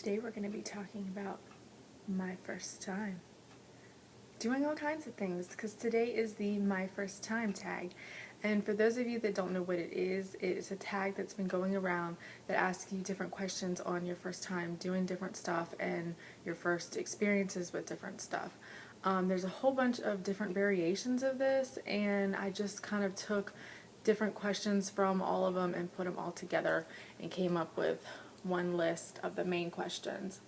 Today we're going to be talking about my first time. Doing all kinds of things, because today is the my first time tag. And for those of you that don't know what it is a tag that's been going around that asks you different questions on your first time doing different stuff and your first experiences with different stuff. There's a whole bunch of different variations of this, and I just kind of took different questions from all of them and put them all together and came up with one list of the main questions.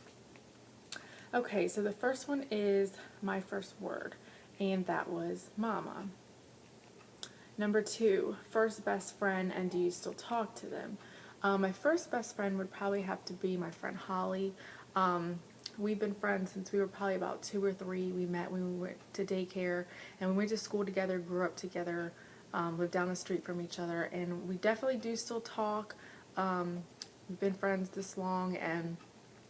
Okay, so the first one is my first word, and that was mama. Number 2, first best friend, and do you still talk to them? My first best friend would probably have to be my friend Holly. We've been friends since we were probably about 2 or 3. We met when we went to daycare, and we went to school together, grew up together, lived down the street from each other, and we definitely do still talk. We've been friends this long, and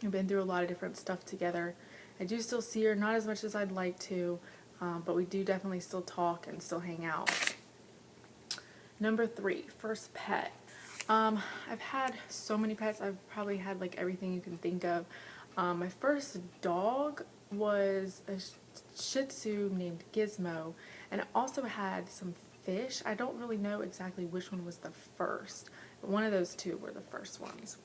we've been through a lot of different stuff together. I do still see her, not as much as I'd like to, but we do definitely still talk and still hang out. Number 3, first pet. I've had so many pets. I've probably had like everything you can think of. My first dog was a Shih Tzu named Gizmo, and it also had some fish. I don't really know exactly which one was the first, but one of those two were the first ones.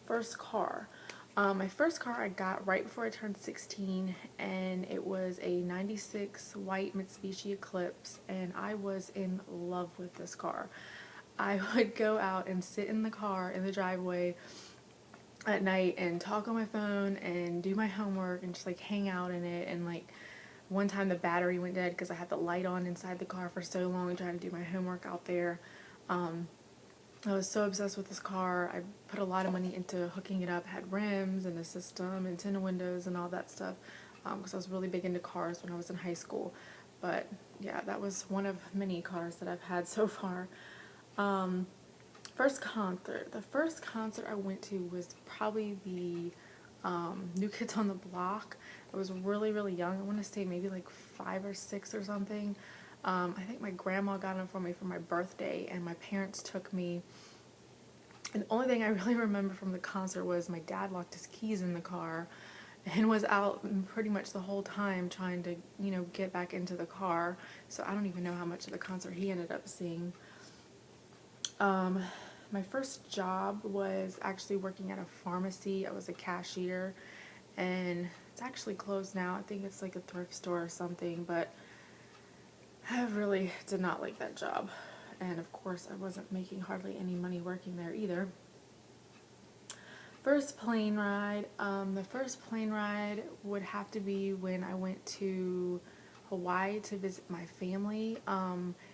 First car. My first car I got right before I turned 16, and it was a 96 white Mitsubishi Eclipse, and I was in love with this car. I would go out and sit in the car in the driveway at night and talk on my phone and do my homework and just like hang out in it. And like one time the battery went dead because I had the light on inside the car for so long trying to do my homework out there. I was so obsessed with this car. I put a lot of money into hooking it up. It had rims and a system and tinted windows and all that stuff, because I was really big into cars when I was in high school. But yeah, that was one of many cars that I've had so far. First concert. The first concert I went to was probably the New Kids on the Block. I was really, really young. I want to say maybe like 5 or 6 or something. I think my grandma got them for me for my birthday, and my parents took me. And the only thing I really remember from the concert was my dad locked his keys in the car and was out pretty much the whole time trying to, get back into the car. So I don't even know how much of the concert he ended up seeing. My first job was actually working at a pharmacy. I was a cashier, and it's actually closed now. I think it's like a thrift store or something, but I really did not like that job. And of course, I wasn't making hardly any money working there either. First plane ride. The first plane ride would have to be when I went to Hawaii to visit my family.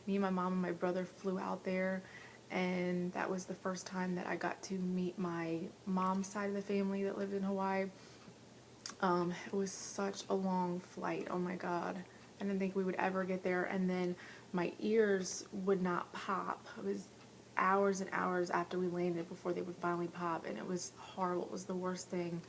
Me and my mom and my brother flew out there, and that was the first time that I got to meet my mom's side of the family that lived in Hawaii. It was such a long flight. Oh my God. I didn't think we would ever get there, and then my ears would not pop. It was hours and hours after we landed before they would finally pop, and it was horrible. It was the worst thing.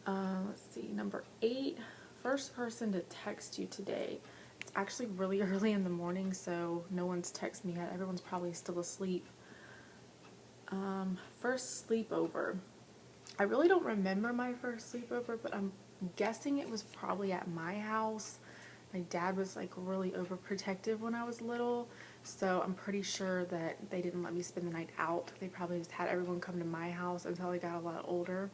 Let's see, number 8, first person to text you today. It's actually really early in the morning, so no one's texted me yet. Everyone's probably still asleep. First sleepover. I really don't remember my first sleepover, but I'm guessing it was probably at my house. My dad was like really overprotective when I was little, so I'm pretty sure that they didn't let me spend the night out. They probably just had everyone come to my house until I got a lot older.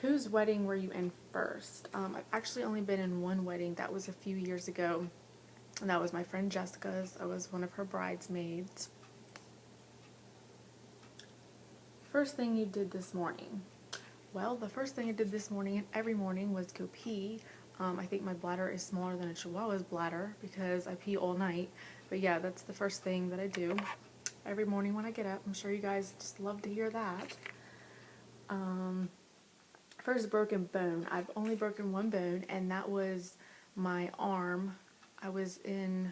Whose wedding were you in first? I've actually only been in one wedding. That was a few years ago, and that was my friend Jessica's. I was one of her bridesmaids. First thing you did this morning. Well, the first thing I did this morning and every morning was go pee. I think my bladder is smaller than a Chihuahua's bladder because I pee all night. But yeah, that's the first thing that I do every morning when I get up. I'm sure you guys just love to hear that. First broken bone. I've only broken one bone, and that was my arm. I was in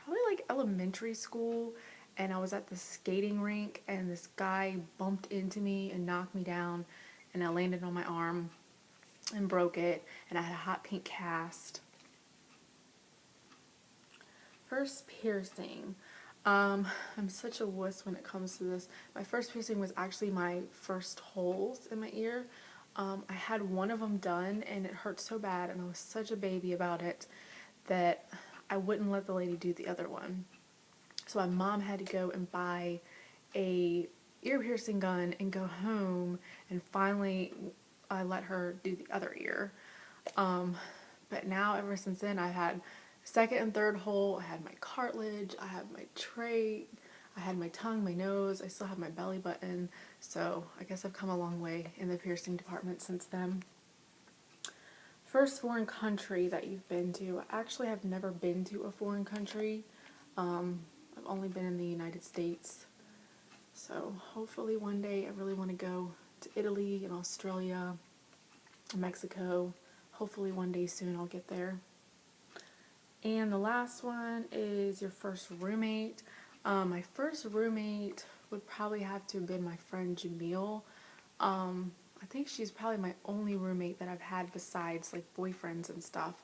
probably like elementary school, and I was at the skating rink, and this guy bumped into me and knocked me down, and I landed on my arm and broke it, and I had a hot pink cast. First piercing. I'm such a wuss when it comes to this. My first piercing was actually my first holes in my ear. I had one of them done and it hurt so bad, and I was such a baby about it that I wouldn't let the lady do the other one. So my mom had to go and buy a ear piercing gun and go home, and finally I let her do the other ear. But now ever since then I've had second and third hole, I had my cartilage, I have my trach, I had my tongue, my nose, I still have my belly button, so I guess I've come a long way in the piercing department since then. First foreign country that you've been to. I actually have never been to a foreign country. I've only been in the United States. So hopefully one day I really want to go to Italy and Australia, Mexico. Hopefully one day soon I'll get there. And the last one is your first roommate. My first roommate would probably have to have been my friend Jamil. I think she's probably my only roommate that I've had besides like boyfriends and stuff.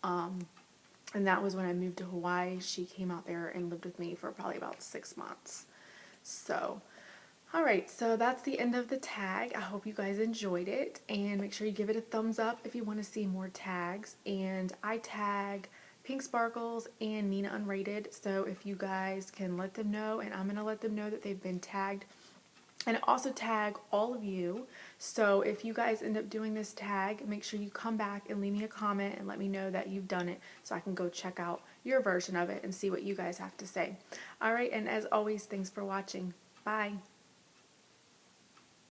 And that was when I moved to Hawaii. She came out there and lived with me for probably about 6 months. So, alright, so that's the end of the tag. I hope you guys enjoyed it, and make sure you give it a thumbs up if you want to see more tags. And I tag Pink Sparkles and Nina Unrated, so if you guys can let them know, and I'm going to let them know that they've been tagged. And I also tag all of you, so if you guys end up doing this tag, make sure you come back and leave me a comment and let me know that you've done it so I can go check out your version of it and see what you guys have to say. Alright, and as always, thanks for watching. Bye.